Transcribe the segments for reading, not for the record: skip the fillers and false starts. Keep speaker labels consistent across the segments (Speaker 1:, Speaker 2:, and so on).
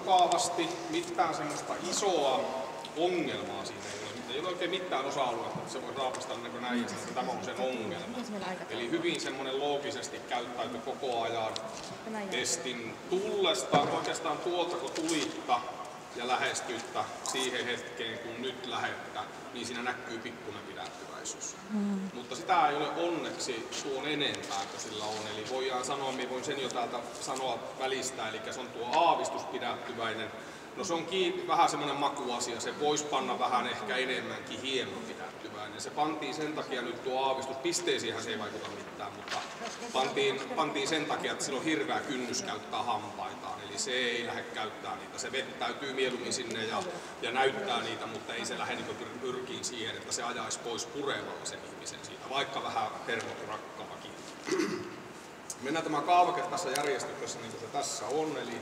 Speaker 1: mukavasti, mitään semmoista isoa ongelmaa siinä ei ole oikein mitään osa-aluetta, että se voi raapasta niin kuin näin ja sanoa, että tämä on sen ongelma. Eli hyvin semmoinen loogisesti käyttäytyy koko ajan testin tullesta, oikeastaan tuolta kun tulitta ja lähestyttä siihen hetkeen kun nyt lähettä, niin siinä näkyy pikkuinen pidättyväisyys. Mutta sitä ei ole onneksi tuon enempää kuin sillä on. Eli voidaan sanoa, minä voin sen jo täältä sanoa välistä, eli se on tuo aavistuspidättyväinen. No se on vähän semmoinen makuasia, se voisi panna vähän ehkä enemmänkin hieman pidättyväinen. Se pantiin sen takia nyt tuo aavistus, pisteisiinhän se ei vaikuta mitään, mutta pantiin sen takia, että sillä on hirveä kynnys käyttää hampaitaan. Eli se ei lähde käyttää niitä, se vettäytyy mieluummin sinne ja näyttää niitä, mutta ei se lähde niin pyrkiin siihen, että se ajaisi pois puremalla sen ihmisen siitä, vaikka vähän termorakkaakin. Mennään tämä kaavake tässä järjestyksessä niin kuin se tässä on, eli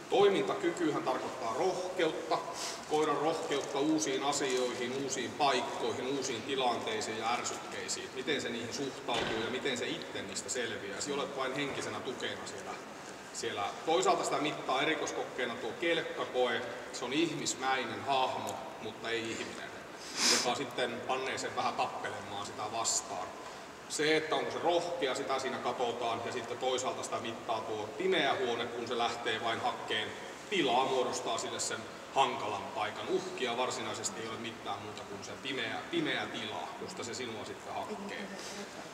Speaker 1: toimintakykyhän tarkoittaa rohkeutta, koiran rohkeutta uusiin asioihin, uusiin paikkoihin, uusiin tilanteisiin ja ärsykkeisiin. Miten se niihin suhtautuu ja miten se itse niistä selviää. Se olet vain henkisenä tukena siellä. Toisaalta sitä mittaa erikoiskokeena tuo kelkkakoe. Se on ihmismäinen hahmo, mutta ei ihminen, joka sitten pannee sen vähän tappelemaan sitä vastaan. Se, että onko se rohkea, sitä siinä katsotaan, ja sitten toisaalta sitä mittaa tuo pimeä huone, kun se lähtee vain hakkeen tilaa, muodostaa sille sen hankalan paikan. Uhkia varsinaisesti ei ole mitään muuta kuin se pimeä tila, josta se sinua sitten hakkee.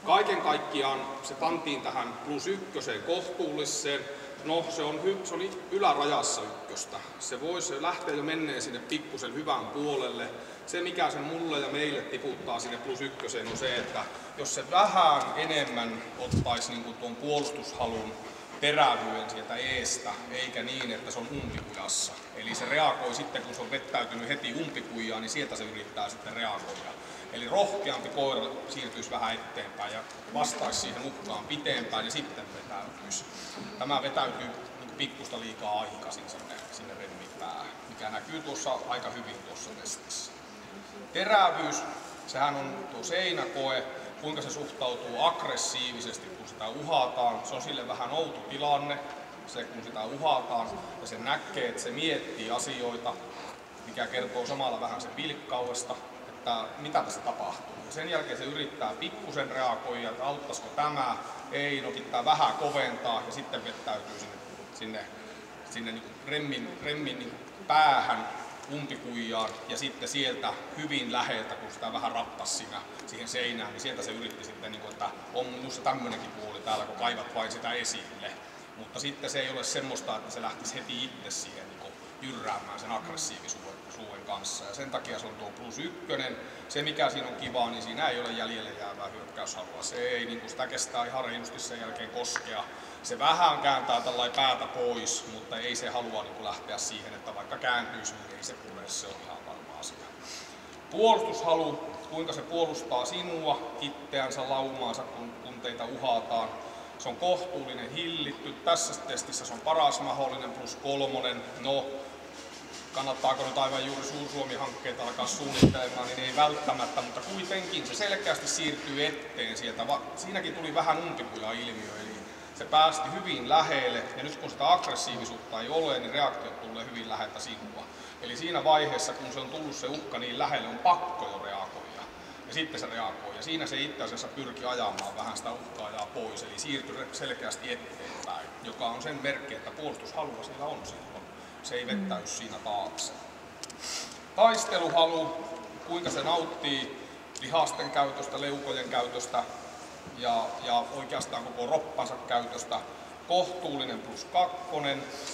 Speaker 1: Kaiken kaikkiaan se pantiin tähän +1 kohtuulliseen. No se oli ylärajassa ykköstä. Se lähtee jo menneen sinne pikkusen hyvän puolelle. Se mikä sen mulle ja meille tiputtaa sinne +1 on se, että jos se vähän enemmän ottaisi niin kuin tuon puolustushalun terävyyden sieltä eestä, eikä niin, että se on umpikujassa. Eli se reagoi sitten, kun se on vettäytynyt heti umpikujaan, niin sieltä se yrittää sitten reagoida. Eli rohkeampi koira siirtyisi vähän eteenpäin ja vastaisi siihen uhkaan pitempään ja sitten vetäytyisi. Tämä vetäytyy niin pikkusta liikaa aikaisin sinne remmin päähän, mikä näkyy tuossa aika hyvin tuossa testissä. Terävyys, sehän on tuo seinäkoe, kuinka se suhtautuu aggressiivisesti, kun sitä uhataan. Se on sille vähän outo tilanne, se kun sitä uhataan ja se näkee, että se miettii asioita, mikä kertoo samalla vähän sen vilkkaudesta, että mitä tässä tapahtuu. Ja sen jälkeen se yrittää pikkusen reagoida, että auttaisiko tämä, ei, no pitää vähän koventaa ja sitten vettäytyy sinne niin remmin niin päähän umpikujaan ja sitten sieltä hyvin läheltä, kun sitä vähän rappasi siihen seinään, niin sieltä se yritti sitten, että on minussa tämmöinenkin puoli täällä, kun kaivat vain sitä esille. Mutta sitten se ei ole semmoista, että se lähtisi heti itse siihen jyrräämään sen aggressiivisuuden kanssa. Ja sen takia se on tuo +1. Se mikä siinä on kivaa, niin siinä ei ole jäljelle jäävää hyökkäyshalua. Se ei sitä kestää ihan reilusti sen jälkeen koskea. Se vähän kääntää tällainen päätä pois, mutta ei se halua lähteä siihen, että vaikka kääntyisi, niin ei se pure, se on ihan varma asia. Puolustushalu, kuinka se puolustaa sinua, itseänsä, laumaansa, kun teitä uhataan. Se on kohtuullinen, hillitty. Tässä testissä se on paras mahdollinen +3. No, kannattaako nyt aivan juuri Suur-Suomi-hankkeita alkaa suunnittelemaan, niin ei välttämättä, mutta kuitenkin se selkeästi siirtyy eteen sieltä. Siinäkin tuli vähän umpikuja-ilmiö, eli se päästi hyvin lähelle, ja nyt kun sitä aggressiivisuutta ei ole, niin reaktiot tulee hyvin läheltä sinua. Eli siinä vaiheessa, kun se on tullut se uhka niin lähelle, on pakko jo reagoida. Ja sitten se reagoi, ja siinä se itse asiassa pyrki ajamaan vähän sitä uhkaajaa pois, eli siirtyi selkeästi eteenpäin, joka on sen merkki, että puolustushalua sillä on silloin. Se ei vettäy siinä taakse. Taisteluhalu, kuinka se nauttii lihasten käytöstä, leukojen käytöstä ja oikeastaan koko roppansa käytöstä. Kohtuullinen +2,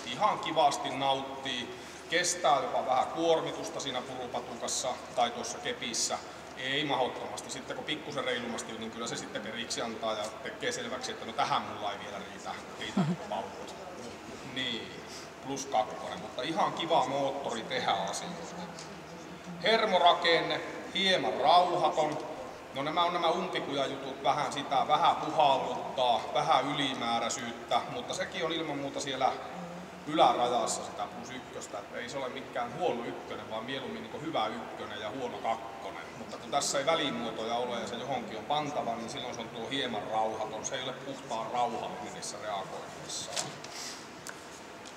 Speaker 1: ihan kivasti nauttii, kestää jopa vähän kuormitusta siinä purupatukassa tai tuossa kepissä. Ei mahdottomasti. Sitten kun pikkusen reilumasti, niin kyllä se sitten periksi antaa ja tekee selväksi, että no tähän mulla ei vielä riitä paukut. Niin. +2, mutta ihan kiva moottori tehdä asioita. Hermorakenne, hieman rauhaton. No nämä on nämä umpikujajutut, vähän puhalluttaa, vähän ylimääräisyyttä, mutta sekin on ilman muuta siellä ylärajassa sitä +1, että ei se ole mikään huono 1, vaan mieluummin niin hyvä 1 ja huono 2. Mutta kun tässä ei välimuotoja ole ja se johonkin on pantava, niin silloin se on tuo hieman rauhaton. Se ei ole puhtaan rauhallinen niissä reagoinnissaan.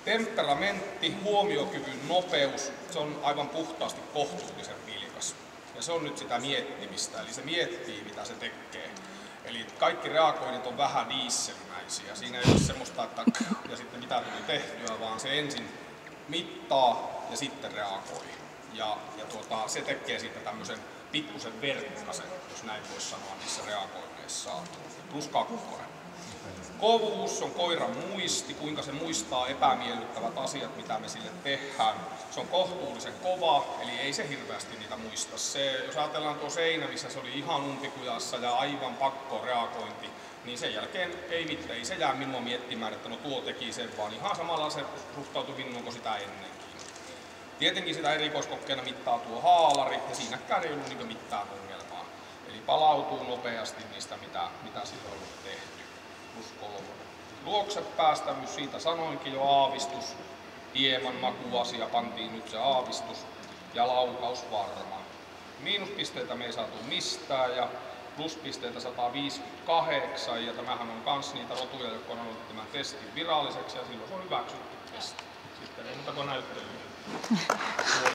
Speaker 1: Temperamentti, huomiokyvyn nopeus, se on aivan puhtaasti kohtuullisen vilkas. Ja se on nyt sitä miettimistä, eli se miettii mitä se tekee. Eli kaikki reagoinnit on vähän dieselmäisiä. Siinä ei ole semmoista, että ja sitten mitä tuli tehtyä, vaan se ensin mittaa ja sitten reagoi. Ja se tekee siitä tämmöisen pikkusen verkkasen, jos näin voisi sanoa, niissä reagoinneissa. Plus 2. Kovuus on koiran muisti, kuinka se muistaa epämiellyttävät asiat, mitä me sille tehdään. Se on kohtuullisen kova, eli ei se hirveästi niitä muista. Jos ajatellaan tuo seinä, missä se oli ihan umpikujassa ja aivan pakko reagointi, niin sen jälkeen ei se jää minua miettimään, että no tuo teki sen, vaan ihan samalla se suhtautui minuun kuin sitä ennenkin. Tietenkin sitä erikoiskokeena mittaa tuo haalari, ja siinäkään ei ollut niin mitään ongelmaa. Eli palautuu nopeasti niistä, mitä sillä on tehty. Plus 3. Luoksepäästämys, siitä sanoinkin jo aavistus. Hieman makuasia, pantiin nyt se aavistus. Ja laukaus varma. Miinuspisteitä me ei saatu mistään ja pluspisteitä 158. Ja tämähän on kans niitä rotuja, jotka on ollut tämän testin viralliseksi ja silloin se on hyväksytty testi. Sitten ei muuta kuin näyttelyä.